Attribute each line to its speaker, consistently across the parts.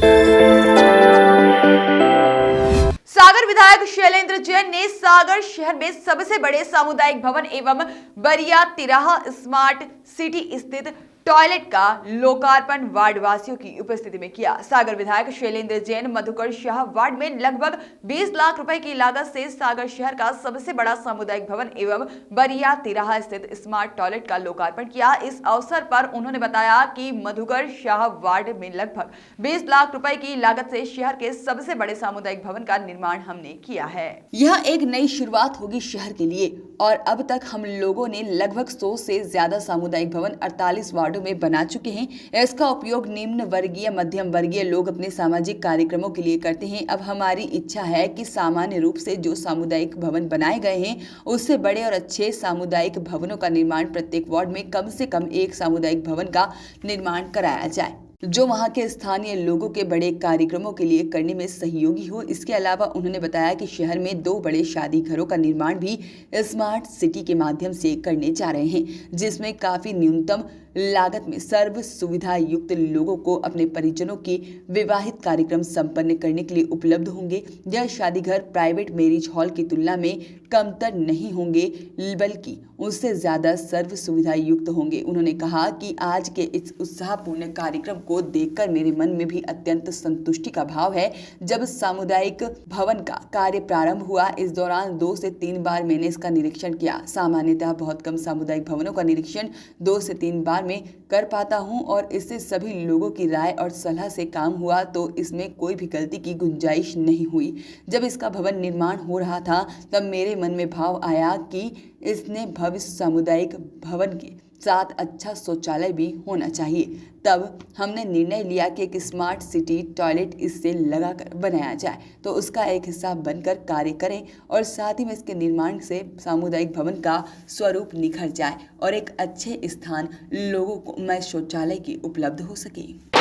Speaker 1: सागर विधायक शैलेंद्र जैन ने सागर शहर में सबसे बड़े सामुदायिक भवन एवं बरिया तिराहा स्मार्ट सिटी स्थित टॉयलेट का लोकार्पण वार्ड वासियों की उपस्थिति में किया। सागर विधायक शैलेंद्र जैन मधुकर शाह वार्ड में लगभग 20 लाख रुपए की लागत से सागर शहर का सबसे बड़ा सामुदायिक भवन एवं बरिया तिराहा स्थित स्मार्ट टॉयलेट का लोकार्पण किया। इस अवसर पर उन्होंने बताया कि मधुकर शाह वार्ड में लगभग 20 लाख रुपए की लागत से शहर के सबसे बड़े सामुदायिक भवन का निर्माण हमने किया है।
Speaker 2: यह एक नई शुरुआत होगी शहर के लिए और अब तक हम लोगों ने लगभग 100 से ज्यादा सामुदायिक भवन 48 वार्डों में बना चुके हैं। इसका उपयोग निम्न वर्गीय मध्यम वर्गीय लोग अपने सामाजिक कार्यक्रमों के लिए करते हैं। अब हमारी इच्छा है कि सामान्य रूप से जो सामुदायिक भवन बनाए गए हैं उससे बड़े और अच्छे सामुदायिक भवनों का निर्माण प्रत्येक वार्ड में कम से कम एक सामुदायिक भवन का निर्माण कराया जाए जो वहां के स्थानीय लोगों के बड़े कार्यक्रमों के लिए करने में सहयोगी हो। इसके अलावा उन्होंने बताया कि शहर में 2 बड़े शादी घरों का निर्माण भी स्मार्ट सिटी के माध्यम से करने जा रहे हैं, जिसमें काफी न्यूनतम लागत में सर्व सुविधा युक्त लोगों को अपने परिजनों की विवाहित कार्यक्रम संपन्न करने के लिए उपलब्ध होंगे। यह शादी घर प्राइवेट मैरिज हॉल की तुलना में कमतर नहीं होंगे बल्कि उससे ज्यादा सर्व सुविधा युक्त होंगे। उन्होंने कहा कि आज के इस उत्साहपूर्ण कार्यक्रम को देखकर मेरे मन में भी अत्यंत संतुष्टि का भाव है। जब सामुदायिक भवन का कार्य प्रारंभ हुआ, इस दौरान 2 से 3 बार मैंने इसका निरीक्षण किया। सामान्यतः बहुत कम सामुदायिक भवनों का निरीक्षण 2 से 3 बार में कर पाता हूं और इससे सभी लोगों की राय और सलाह से काम हुआ तो इसमें कोई भी गलती की गुंजाइश नहीं हुई। जब इसका भवन निर्माण हो रहा था तब मेरे मन में भाव आया कि इसने भविष्य सामुदायिक भवन के साथ अच्छा शौचालय भी होना चाहिए। तब हमने निर्णय लिया कि एक स्मार्ट सिटी टॉयलेट इससे लगाकर बनाया जाए तो उसका एक हिस्सा बनकर कार्य करें और साथ ही में इसके निर्माण से सामुदायिक भवन का स्वरूप निखर जाए और एक अच्छे स्थान लोगों को में शौचालय की उपलब्ध हो सके।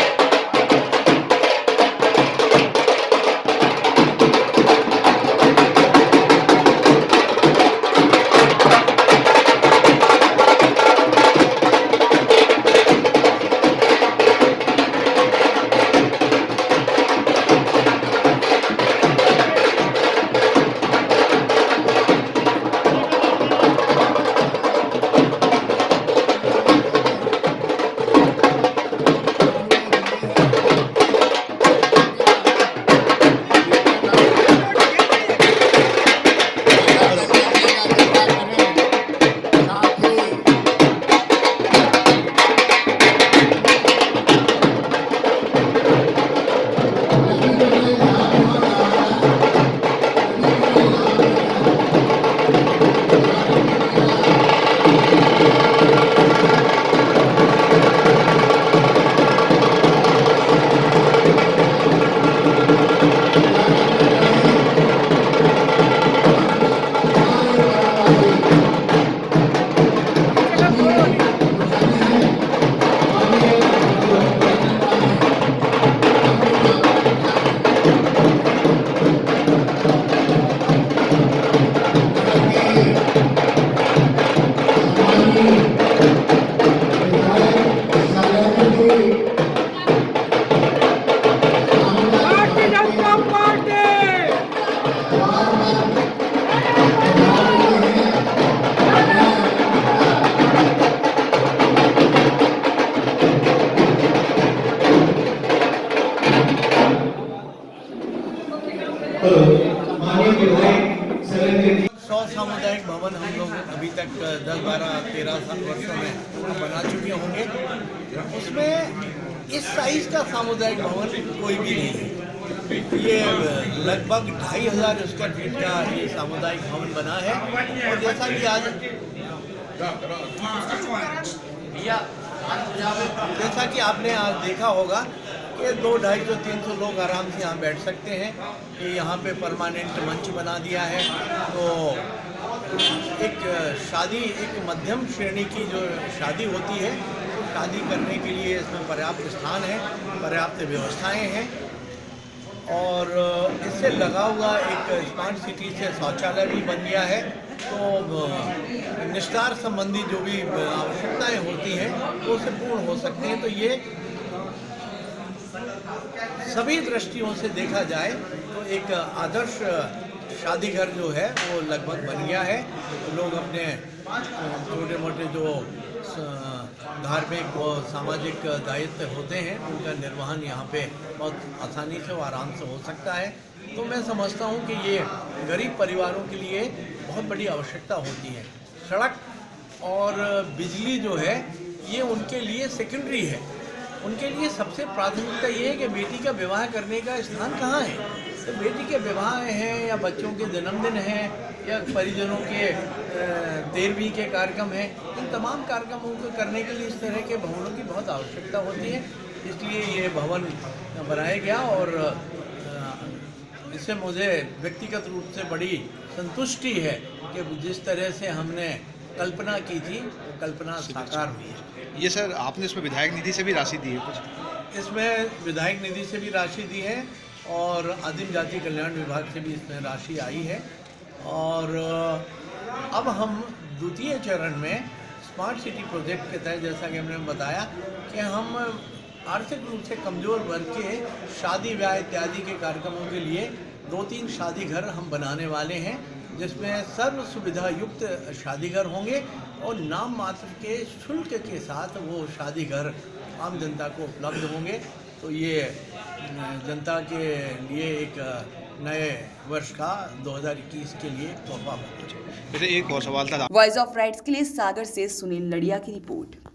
Speaker 3: सामुदायिक भवन हम लोग अभी तक 10, 12, 13 वर्षों में बना चुके होंगे। उसमें इस साइज का सामुदायिक भवन कोई भी नहीं है। ये लगभग 2500 स्क्वायर फीट का ये सामुदायिक भवन बना है और जैसा कि आपने आज देखा होगा कि 200, 250, 300 लोग आराम से यहाँ बैठ सकते हैं। ये यहाँ पे परमानेंट मंच बना दिया है तो एक मध्यम श्रेणी की जो शादी होती है तो शादी करने के लिए इसमें पर्याप्त स्थान है, पर्याप्त व्यवस्थाएं हैं और इससे लगा हुआ एक स्मार्ट सिटी से शौचालय भी बन गया है। तो निस्तार संबंधी जो भी आवश्यकताएं होती हैं वो उससे पूर्ण हो सकती हैं। तो ये सभी दृष्टियों से देखा जाए तो एक आदर्श शादी घर जो है वो लगभग बन गया है। लोग अपने छोटे मोटे जो धार्मिक और सामाजिक दायित्व होते हैं उनका निर्वहन यहाँ पे बहुत आसानी से और आराम से हो सकता है। तो मैं समझता हूँ कि ये गरीब परिवारों के लिए बहुत बड़ी आवश्यकता होती है। सड़क और बिजली जो है ये उनके लिए सेकेंडरी है। उनके लिए सबसे प्राथमिकता ये है कि बेटी का विवाह करने का स्थान कहाँ है। तो बेटी के विवाह हैं या बच्चों के जन्मदिन हैं या परिजनों के 13वीं के कार्यक्रम हैं, इन तमाम कार्यक्रमों को करने के लिए इस तरह के भवनों की बहुत आवश्यकता होती है। इसलिए ये भवन बनाया गया और इससे मुझे व्यक्तिगत रूप से बड़ी संतुष्टि है कि जिस तरह से हमने कल्पना की थी वो कल्पना साकार हुई है।
Speaker 4: ये सर आपने इसमें विधायक निधि से भी राशि दी है कुछ?
Speaker 3: इसमें विधायक निधि से भी राशि दी है और आदिम जाति कल्याण विभाग से भी इसमें राशि आई है। और अब हम द्वितीय चरण में स्मार्ट सिटी प्रोजेक्ट के तहत जैसा कि हमने बताया कि हम आर्थिक रूप से कमज़ोर वर्ग के शादी ब्याह इत्यादि के कार्यक्रमों के लिए 2-3 शादी घर हम बनाने वाले हैं, जिसमें सर्व सुविधा युक्त शादी घर होंगे और नाम मात्र के शुल्क के साथ वो शादी घर आम जनता को उपलब्ध होंगे। तो ये जनता के लिए एक नए वर्ष का 2021 के लिए तोहफा होगा।
Speaker 4: एक और सवाल था।
Speaker 2: वॉइस ऑफ राइट्स के लिए सागर से सुनील लड़िया की रिपोर्ट।